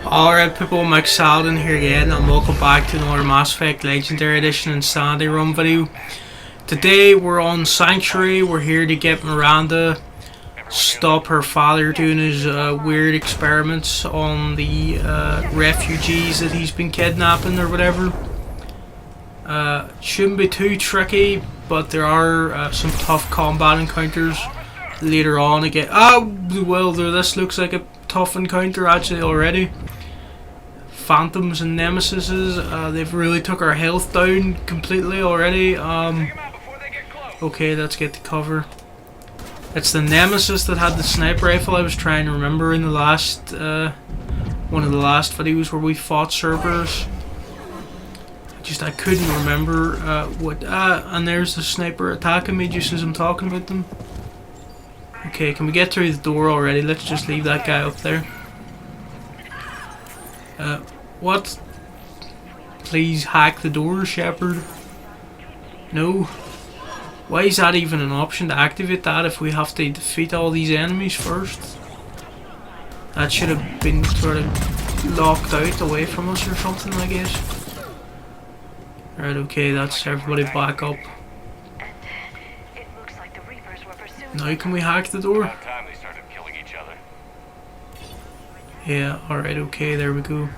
Alright people, Mike Saladin here again and welcome back to another Mass Effect Legendary Edition Insanity Run video. Today we're on Sanctuary. We're here to get Miranda, stop her father doing his weird experiments on the refugees that he's been kidnapping or whatever. Shouldn't be too tricky, but there are some tough combat encounters later on again. Well, this looks like a tough encounter actually already. Phantoms and Nemesises, they've really took our health down completely already. Okay, let's get the cover. It's the Nemesis that had the sniper rifle. I was trying to remember in the last one of the last videos where we fought Cerberus. I couldn't remember what. And there's the sniper attacking me just as I'm talking about them. Okay, can we get through the door already? Let's just leave that guy up there. What? Please hack the door, Shepard. No. Why is that even an option to activate that if we have to defeat all these enemies first? That should have been sort of locked out away from us or something, I guess. Right, okay, that's everybody back up. Now can we hack the door? Yeah, alright, okay, there we go.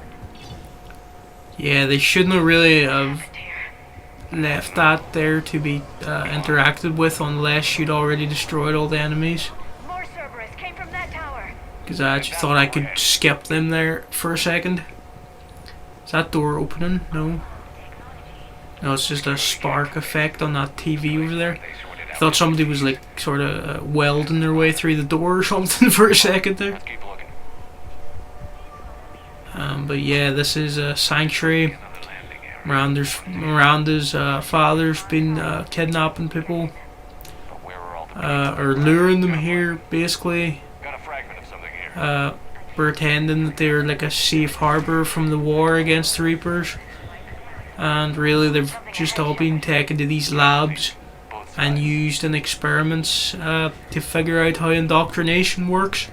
Yeah, they shouldn't have really have left that there to be interacted with unless you'd already destroyed all the enemies. Because I actually thought I could skip them there for a second. Is that door opening? No. No, it's just a spark effect on that TV over there. I thought somebody was like sort of welding their way through the door or something for a second there. But yeah, this is a Sanctuary. Miranda's father's been kidnapping people, or luring them here, basically. Pretending that they're like a safe harbour from the war against the Reapers. And really they've just all been taken to these labs and used in experiments to figure out how indoctrination works.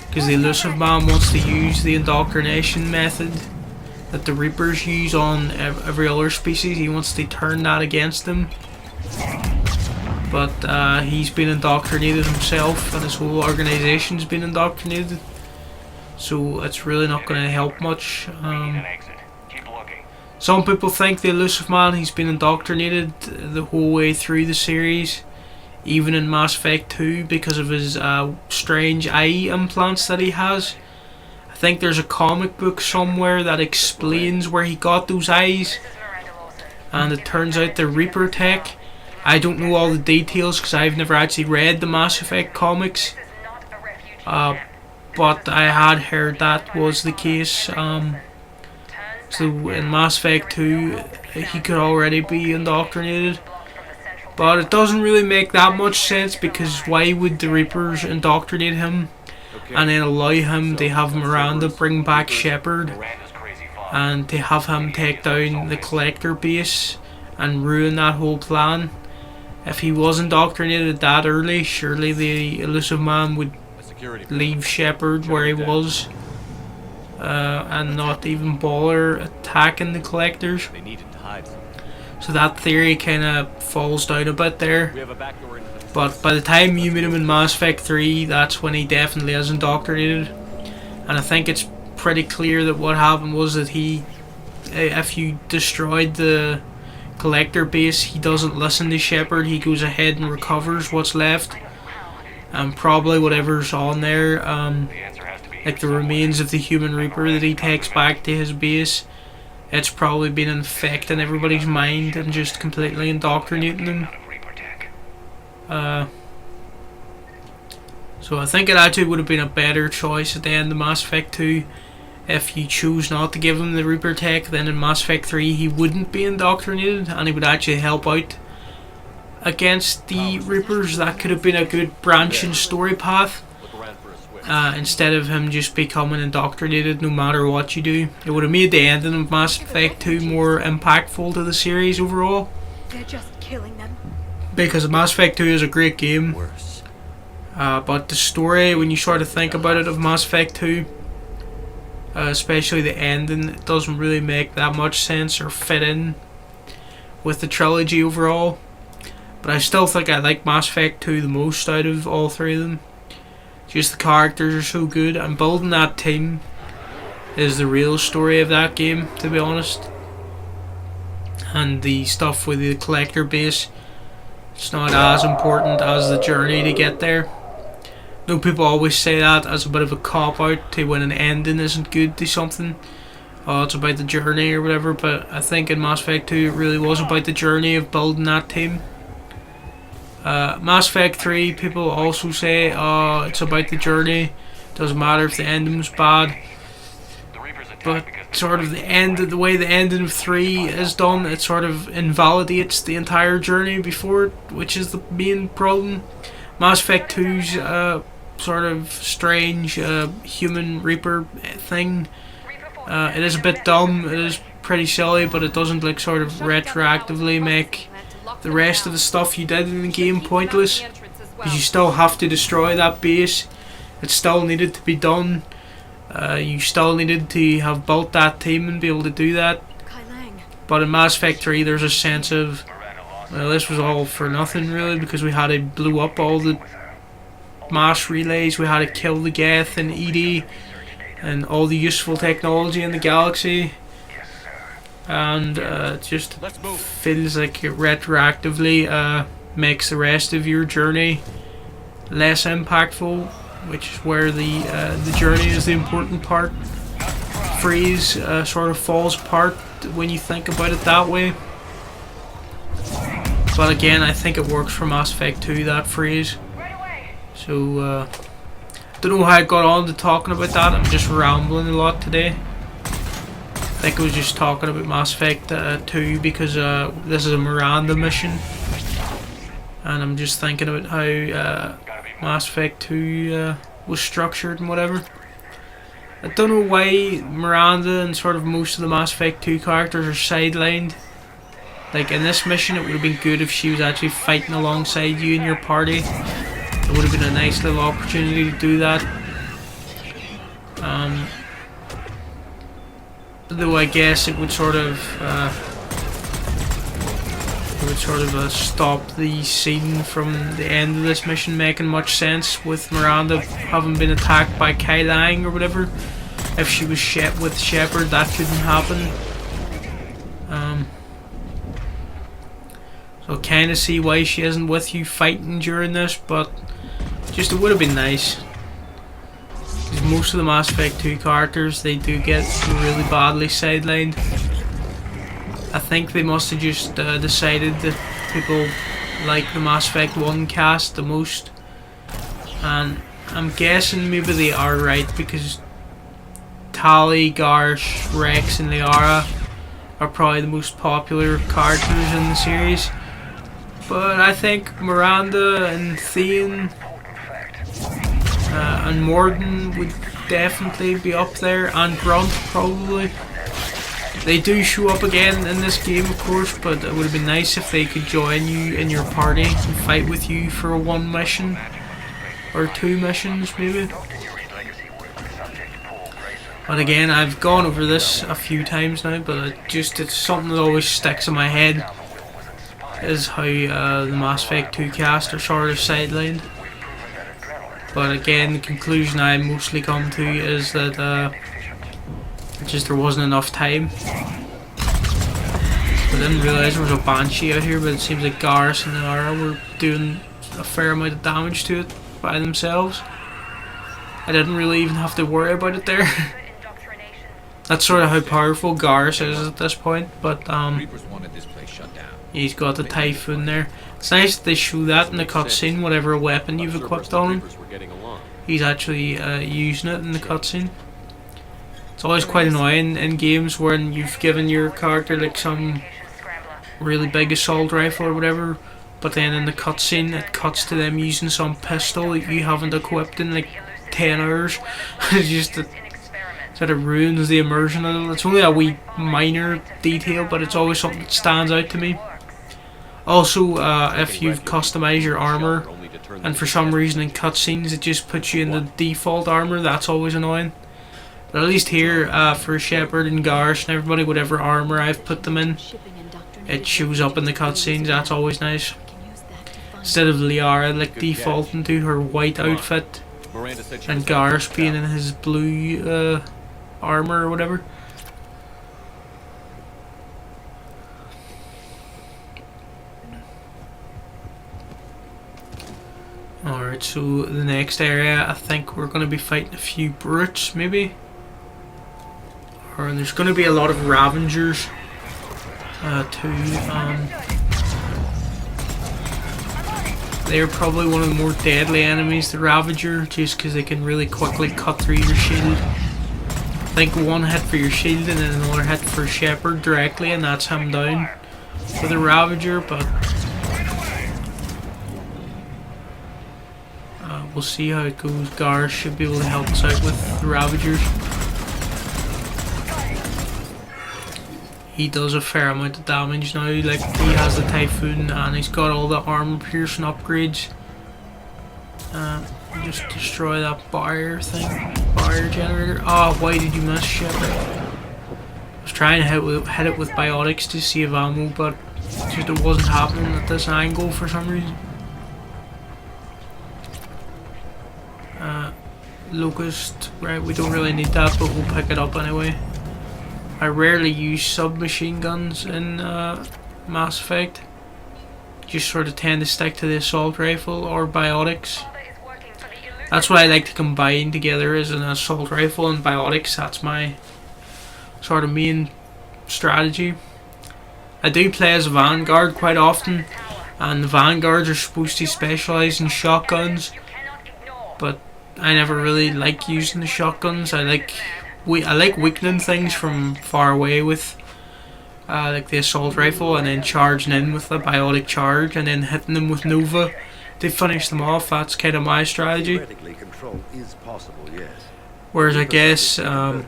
Because the Illusive Man wants to use the indoctrination method that the Reapers use on every other species. He wants to turn that against them. But he's been indoctrinated himself and his whole organization's been indoctrinated. So it's really not going to help much. Some people think the Illusive Man, he's been indoctrinated the whole way through the series. Even in Mass Effect 2 because of his strange eye implants that he has. I think there's a comic book somewhere that explains where he got those eyes. And it turns out they're Reaper tech. I don't know all the details because I've never actually read the Mass Effect comics. But I had heard that was the case. So in Mass Effect 2 he could already be indoctrinated. But it doesn't really make that much sense because why would the Reapers indoctrinate him and then allow him to have Miranda bring back Shepard and to have him take down the Collector base and ruin that whole plan? If he was indoctrinated that early, surely the Illusive Man would leave Shepard where he was and not even bother attacking the Collectors. So that theory kind of falls down a bit there. But by the time you meet him in Mass Effect 3, that's when he definitely is indoctrinated. And I think it's pretty clear that what happened was that he, if you destroyed the Collector base, he doesn't listen to Shepard. He goes ahead and recovers what's left. And probably whatever's on there, like the remains of the human Reaper that he takes back to his base. It's probably been infecting everybody's mind and just completely indoctrinating them. So I think it actually would have been a better choice at the end of Mass Effect 2 if you choose not to give him the Reaper tech. Then in Mass Effect 3 he wouldn't be indoctrinated and he would actually help out against the Reapers. That could have been a good branching story path. Instead of him just becoming indoctrinated no matter what you do. It would have made the ending of Mass Effect 2 more impactful to the series overall. They're just killing them. Because Mass Effect 2 is a great game. But the story, when you sort of think about it, of Mass Effect 2, especially the ending. It doesn't really make that much sense or fit in with the trilogy overall. But I still think I like Mass Effect 2 the most out of all three of them. Just the characters are so good, and building that team is the real story of that game, to be honest. And the stuff with the collector base, it's not as important as the journey to get there. No, people always say that as a bit of a cop out to when an ending isn't good to something. Oh, it's about the journey or whatever, but I think in Mass Effect 2 it really was about the journey of building that team. Mass Effect 3, people also say, oh, it's about the journey, doesn't matter if the ending was bad. But sort of the way the ending of 3 is done, it sort of invalidates the entire journey before it, which is the main problem. Mass Effect 2's sort of strange human Reaper thing, it is a bit dumb, it is pretty silly, but it doesn't like sort of retroactively make the rest of the stuff you did in the game pointless, because you still have to destroy that base. It still needed to be done. You still needed to have built that team and be able to do that. But in Mass Effect 3 there's a sense of, well, this was all for nothing really, because we had to blow up all the mass relays, we had to kill the Geth and ED and all the useful technology in the galaxy. And it just feels like it retroactively makes the rest of your journey less impactful, which is where the journey is the important part. Freeze sort of falls apart when you think about it that way. But again, I think it works for Mass Effect 2, that phrase. So don't know how I got on to talking about that. I'm just rambling a lot today. I think I was just talking about Mass Effect 2 because this is a Miranda mission, and I'm just thinking about how Mass Effect 2 was structured and whatever. I don't know why Miranda and sort of most of the Mass Effect 2 characters are sidelined. Like in this mission it would have been good if she was actually fighting alongside you in your party. It would have been a nice little opportunity to do that. Though I guess it would sort of stop the scene from the end of this mission making much sense, with Miranda having been attacked by Kai Lang or whatever. If she was with Shepard, that couldn't happen. So I kind of see why she isn't with you fighting during this, but just it would have been nice. Because most of the Mass Effect 2 characters, they do get really badly sidelined. I think they must have just decided that people like the Mass Effect 1 cast the most. And I'm guessing maybe they are right, because Tali, Garsh, Rex and Liara are probably the most popular characters in the series. But I think Miranda and Thane and Morden would definitely be up there, and Grunt probably. They do show up again in this game of course, but it would have been nice if they could join you in your party and fight with you for one mission or 2 missions maybe. But again, I've gone over this a few times now, but it's something that always sticks in my head, is how the Mass Effect 2 cast are sort of sidelined. But again, the conclusion I mostly come to is that there wasn't enough time. I didn't realise there was a Banshee out here, but it seems like Garrus and Liara were doing a fair amount of damage to it by themselves. I didn't really even have to worry about it there. That's sort of how powerful Garrus is at this point, but he's got the Typhoon there. It's nice that they show that in the cutscene, whatever weapon you've equipped on him. He's actually using it in the cutscene. It's always quite annoying in games when you've given your character like some really big assault rifle or whatever, but then in the cutscene it cuts to them using some pistol that you haven't equipped in like 10 hours. It sort of ruins the immersion of it. It's only a wee minor detail, but it's always something that stands out to me. Also, if you've customized your armor and for some reason in cutscenes it just puts you in the default armor, that's always annoying. But at least here, for Shepard and Garsh and everybody, whatever armor I've put them in, it shows up in the cutscenes. That's always nice. Instead of Liara like defaulting to her white outfit and Garsh being in his blue armor or whatever. Alright, so the next area, I think we're going to be fighting a few brutes, maybe? Or there's going to be a lot of Ravengers, too. They're probably one of the more deadly enemies, the Ravager, just because they can really quickly cut through your shield. I think one hit for your shield and then another hit for Shepard directly, and that's him down for the Ravager, but we'll see how it goes. Garsh should be able to help us out with the Ravagers. He does a fair amount of damage now, like he has the Typhoon and he's got all the armor piercing upgrades. Just destroy that barrier thing, barrier generator. Oh, why did you miss, Shepard? I was trying to hit it with biotics to save ammo, but just it wasn't happening at this angle for some reason. Locust, right, we don't really need that, but we'll pick it up anyway. I rarely use submachine guns in Mass Effect. Just sort of tend to stick to the assault rifle or biotics. That's what I like to combine together, is an assault rifle and biotics. That's my sort of main strategy. I do play as a Vanguard quite often, and the Vanguards are supposed to specialise in shotguns, but I never really like using the shotguns. I like weakening things from far away with like the assault rifle, and then charging in with the biotic charge, and then hitting them with Nova to finish them off. That's kind of my strategy. Whereas I guess our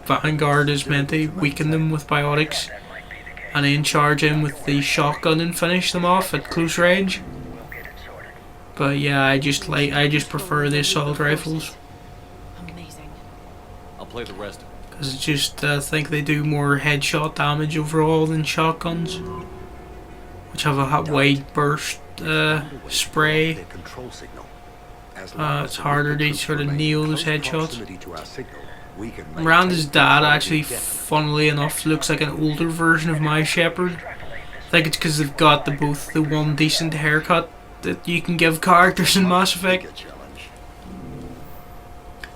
Vanguard is meant to weaken them with biotics, and then charge in with the shotgun and finish them off at close range. But yeah, I just prefer the assault rifles. Amazing. I'll play the rest. Because I just think they do more headshot damage overall than shotguns, which have a wide burst spray. It's harder to sort of nail those headshots. Miranda's dad actually, funnily enough, looks like an older version of my Shepard. I think it's because they've got both the one decent haircut that you can give characters in Mass Effect.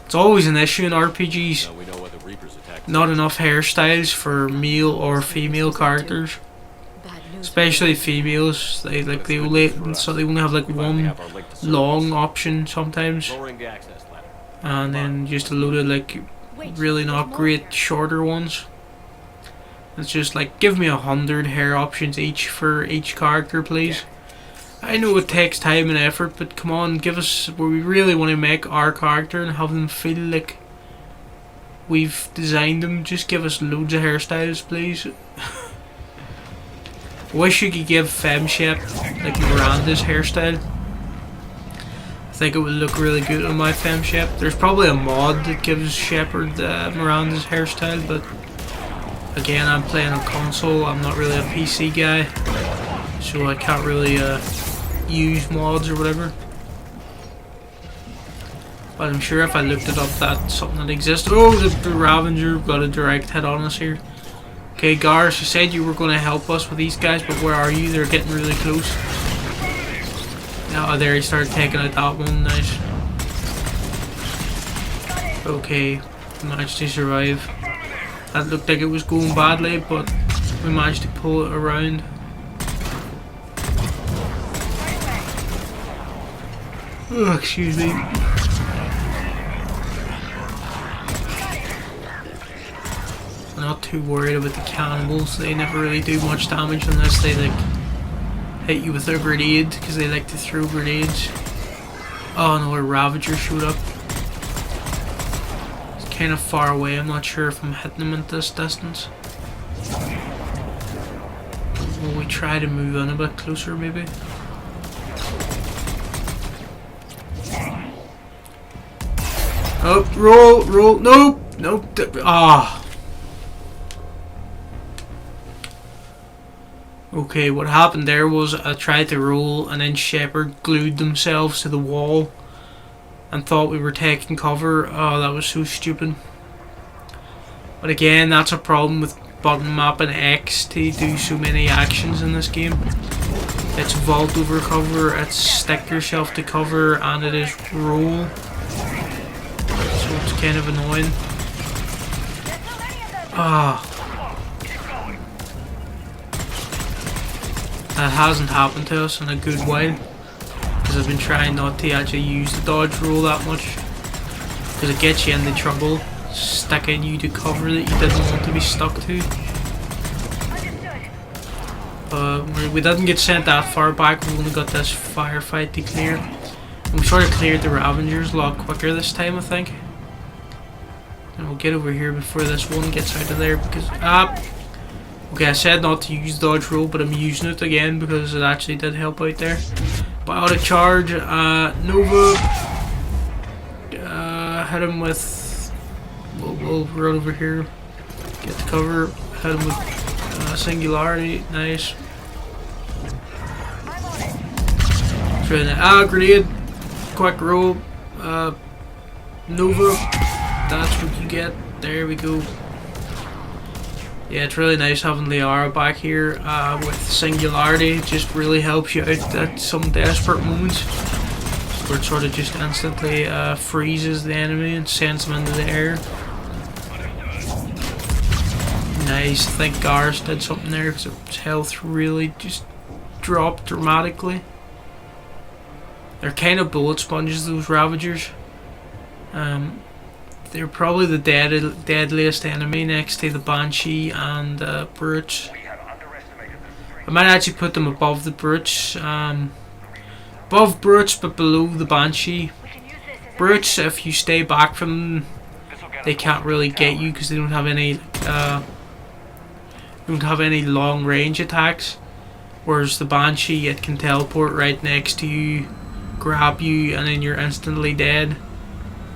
It's always an issue in RPGs. Not enough hairstyles for male or female characters. Especially females. They only have like one long option sometimes. And then just a load of like really not great shorter ones. It's just like, give me 100 hair options each for each character, please. I know it takes time and effort, but come on, give us where we really want to make our character and have them feel like we've designed them. Just give us loads of hairstyles, please. I wish you could give FemShep like Miranda's hairstyle. I think it would look really good on my FemShep. There's probably a mod that gives Shepard Miranda's hairstyle, but again, I'm playing on console. I'm not really a PC guy, so I can't really use mods or whatever. But I'm sure if I looked it up, that's something that exists. Oh, the Ravager got a direct hit on us here. Okay, Garsh, you said you were going to help us with these guys, but where are you? They're getting really close. Oh, there he started taking out that one. Nice. Okay, managed to survive. That looked like it was going badly, but we managed to pull it around. Oh, excuse me. I'm not too worried about the cannibals. They never really do much damage unless they like hit you with a grenade, because they like to throw grenades. Oh no, a Ravager showed up. It's kind of far away. I'm not sure if I'm hitting them at this distance. Will we try to move in a bit closer, maybe? Oh, roll, nope! Nope. Ah. Okay, what happened there was I tried to roll and then Shepard glued themselves to the wall and thought we were taking cover. Oh, that was so stupid. But again, that's a problem with button mapping X to do so many actions in this game. It's vault over cover, it's stick yourself to cover, and it is roll. So it's kind of annoying. Ah. That hasn't happened to us in a good while. Because I've been trying not to actually use the dodge roll that much. Because it gets you into trouble. Sticking you to cover that you didn't want to be stuck to. We didn't get sent that far back, we've only got this firefight to clear. And we sort of cleared the Ravengers a lot quicker this time, I think. And we'll get over here before this one gets out of there because... Okay, I said not to use dodge roll, but I'm using it again because it actually did help out there. But out of charge, Nova. Hit him with... We'll run over here, get the cover, hit him with Singularity, nice. Trying to grenade, quick roll, Nova, that's what you get, there we go. Yeah, it's really nice having Liara back here with Singularity. It just really helps you out at some desperate moments where it sort of just instantly freezes the enemy and sends them into the air. Nice, I think Garrus did something there because his health really just dropped dramatically. They're kind of bullet sponges, those Ravagers. They're probably the deadliest enemy next to the Banshee and Brutes. I might actually put them above the Brutes. Above Brutes but below the Banshee. Brutes, if you stay back from them, they can't really get you because they don't have any long range attacks. Whereas the Banshee, it can teleport right next to you, grab you, and then you're instantly dead.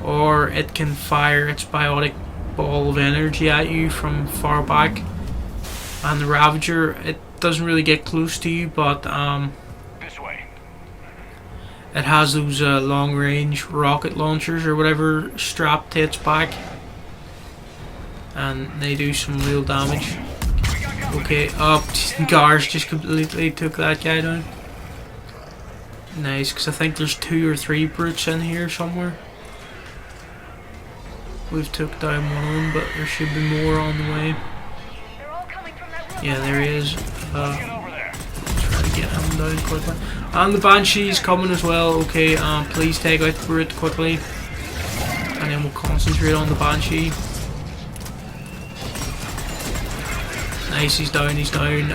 Or it can fire its biotic ball of energy at you from far back. And the Ravager, it doesn't really get close to you, but it has those long range rocket launchers or whatever strapped to its back, and they do some real damage. Okay, Garrus just completely took that guy down. Nice, because I think there's 2 or 3 Brutes in here somewhere. We've took down one of them, but there should be more on the way. Yeah, there he is. Try to get him down quickly. And the Banshee's coming as well. Okay, please take out the Brute quickly. And then we'll concentrate on the Banshee. Nice, he's down, he's down.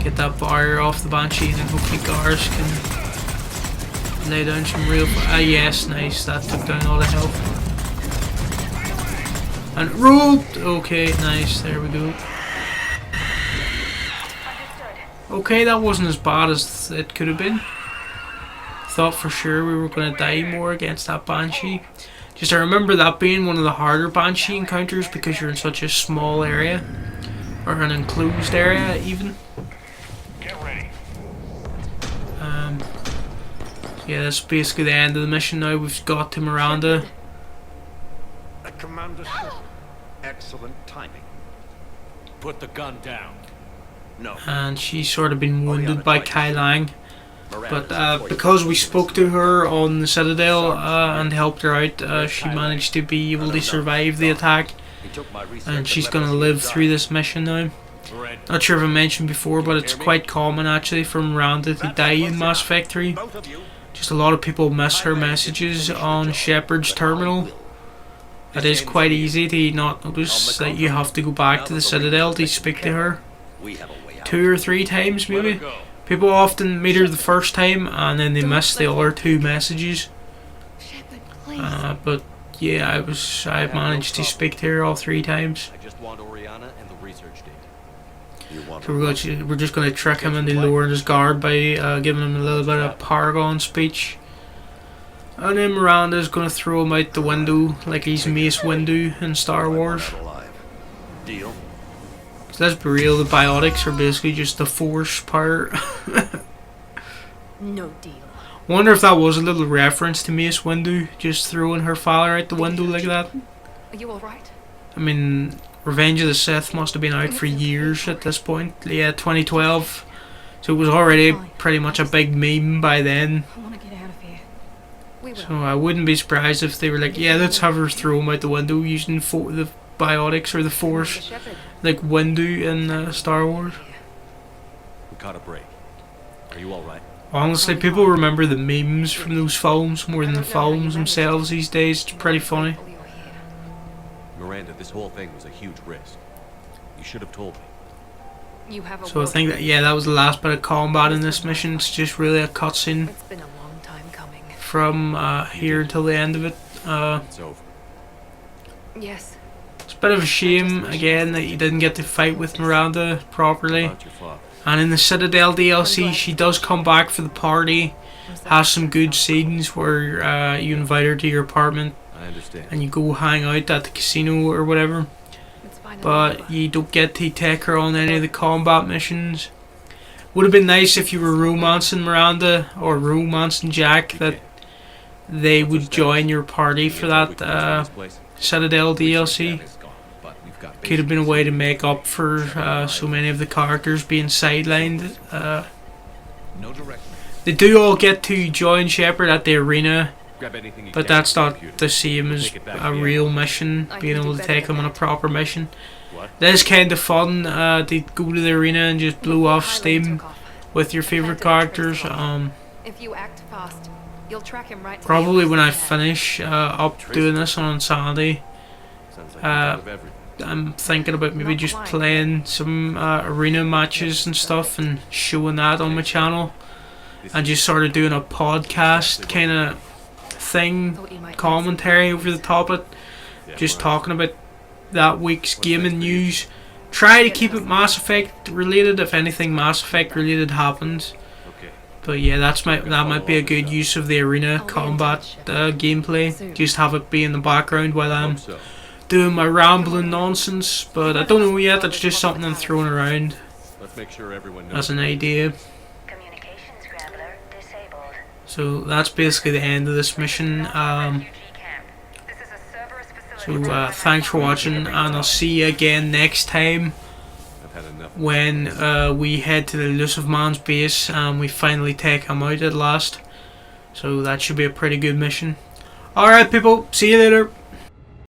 Get that barrier off the Banshee, and then hopefully Garrus can lay down some real... yes, nice, that took down all the health. And roped! Okay, nice, there we go. Okay, that wasn't as bad as it could have been. Thought for sure we were going to die more against that Banshee. Just I remember that being one of the harder Banshee encounters because you're in such a small area. Or an enclosed area, even. Get ready. Yeah, that's basically the end of the mission now. We've got to Miranda. Commander, excellent timing. Put the gun down. No. And she's sort of been wounded by Kai Lang. But because we spoke to her on the Citadel and helped her out, she managed to be able to survive the attack. And she's going to live through this mission now. Not sure if I mentioned before, but it's quite common actually for Miranda to die in Mass Effect 3. Just a lot of people miss her messages on Shepard's terminal. It is quite easy to not notice that you have to go back to the Citadel to speak to her. 2 or 3 times maybe. People often meet her the first time and then they miss the other 2 messages. But yeah, I managed to speak to her all 3 times. I just want Oriana and the research data. So we're just going to trick him into lowering his guard by giving him a little bit of Paragon speech. And then Miranda's gonna throw him out the window like he's Mace Windu in Star Wars. Out alive. Deal? So let's be real, the biotics are basically just the Force part. No deal. Wonder if that was a little reference to Mace Windu, just throwing her father out the window like that. Are you alright? I mean, Revenge of the Sith must have been out for years at this point. Yeah, 2012. So it was already pretty much a big meme by then. I want to get out of here. We will. So I wouldn't be surprised if they were like, yeah, let's have her throw him out the window using the biotics or the Force, Shepherd. like Windu in Star Wars. We caught a break. Are you all right? Honestly, people remember the memes from those films more than the films themselves these days. It's pretty funny. Miranda, this whole thing was a huge risk. You should have told me. You have a So I think that, yeah, that was the last bit of combat in this mission. It's just really a cutscene It's been a long time coming. from here till the end of it. It's over. Yes. It's a bit of a shame, again, that you didn't get to fight with Miranda properly. About your father. And in the Citadel DLC, she does come back for the party. Has some good scenes where you invite her to your apartment I understand. and you go hang out at the casino or whatever. It's fine. But you don't get to take her on any of the combat missions. Would have been nice if you were romancing Miranda or romancing Jack, that they would join your party for that Citadel DLC. Could have been a way to make up for so many of the characters being sidelined. No direction. They do all get to join Shepard at the arena, Grab anything you but can that's from the not computer. the same as Take it back a to the real end. mission, I being can do able to better take than them on a that. proper mission. What? That is kind of fun, to go to the arena and just blow off steam with your favourite characters. If you act fast, you'll track him right to the Probably when I office. finish up doing this on Insanity, Sounds like you thought of everything. I'm thinking about maybe just playing some arena matches and stuff and showing that on my channel, and just sort of doing a podcast kind of thing, Thought you might commentary over the top of it, Yeah, just well, talking about that week's gaming news. Try to keep it Mass Effect related if anything Mass Effect related happens. Okay. But yeah, that might be a good use of the arena combat gameplay. Just have it be in the background while I'm Hope so. doing my rambling nonsense. But I don't know yet. That's just something I'm throwing around Let's make sure everyone knows. as an idea. Communication scrambler disabled. So that's basically the end of this mission. Refugee camp. This is a Cerberus facility. So thanks for watching, and I'll see you again next time I've had enough. when we head to the Elusive Man's base and we finally take him out at last. So that should be a pretty good mission. Alright people, see you later.